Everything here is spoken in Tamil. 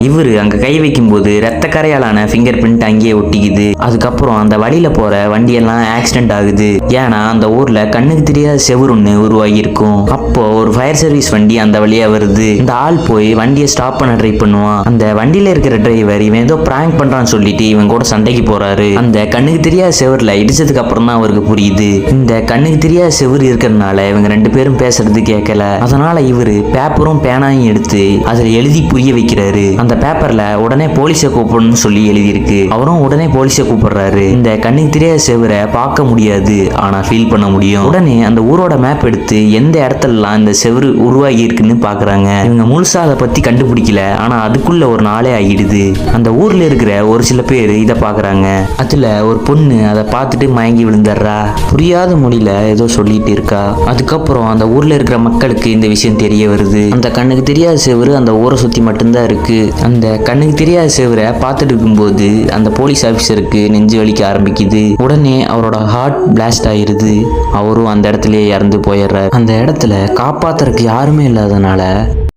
இவரு அங்க கை வைக்கும் போது ரத்த கரையாலான ஃபிங்கர் பிரிண்ட் அங்கேயே ஒட்டிக்குது. அதுக்கப்புறம் அந்த வழியில போற வண்டியெல்லாம் ஆக்சிடென்ட் ஆகுது. ஏன்னா அந்த ஊர்ல கண்ணுக்கு தெரியாத செவுரு ஒண்ணு உருவாகி இருக்கும். அப்போ ஒரு ஃபயர் சர்வீஸ் வண்டி அந்த வழியா வருது. இந்த ஆள் போய் வண்டியை ஸ்டாப் பண்ண ட்ரை பண்ணுவான். அந்த வண்டியில இருக்கிற டிரைவர் இவன் ஏதோ பிராங்க் பண்றான்னு சொல்லிட்டு இவன் கூட சண்டைக்கு போறாரு. அந்த கண்ணுக்கு தெரியாத செவர்ல இடிச்சதுக்கு அப்புறம் தான் அவருக்கு புரியுது இந்த கண்ணுக்கு தெரியாத செவர் இருக்கிறதுனால இவங்க ரெண்டு பேரும் பேசுறது கேட்கல. அதனால இவரு பேப்பரும் பேனாயும் எடுத்து அதுல எழுதி புரிய வைக்கிறாரு. அந்த பேப்பர்ல உடனே போலீஸை கூப்பிடணும்னு சொல்லி எழுதி இருக்கு. அவரும் உடனே போலீஸை கூப்பிடுறாரு. இந்த கண்ணுக்கு தெரியாத செவரை பார்க்க முடியாது, ஆனா ஃபீல் பண்ண முடியும். உடனே அந்த ஊரோட மேப் எடுத்து எந்த இடத்துலலாம் இந்த செவரு உருவாகி இருக்குன்னு பாக்குறாங்க. இவங்க முழுசா அதை பத்தி கண்டுபிடிக்கல, ஆனா அதுக்குள்ள ஒரு நாளே ஆகிடுது. அந்த ஊர்ல இருக்கிற ஒரு சில பேர் இதை பாக்குறாங்க. அதுல ஒரு பொண்ணு அதை பார்த்துட்டு மயங்கி விழுந்துடுறா. புரியாத மொழியில ஏதோ சொல்லிட்டு இருக்கா. அதுக்கப்புறம் அந்த ஊர்ல இருக்கிற மக்களுக்கு இந்த விஷயம் தெரிய வருது. அந்த கண்ணுக்கு தெரியாத செவரு அந்த ஊரை சுத்தி மட்டும்தான் இருக்கு. அந்த கண்ணுக்கு தெரியாத செவரை பார்த்துட்டு இருக்கும்போது அந்த போலீஸ் ஆபீசருக்கு நெஞ்சு வலிக்க ஆரம்பிக்குது. உடனே அவரோட ஹார்ட் பிளாஸ்ட் ஆயிருது. அவரும் அந்த இடத்துலயே இறந்து போயிடுறாரு. அந்த இடத்துல காப்பாத்துறதுக்கு யாருமே இல்லாதனால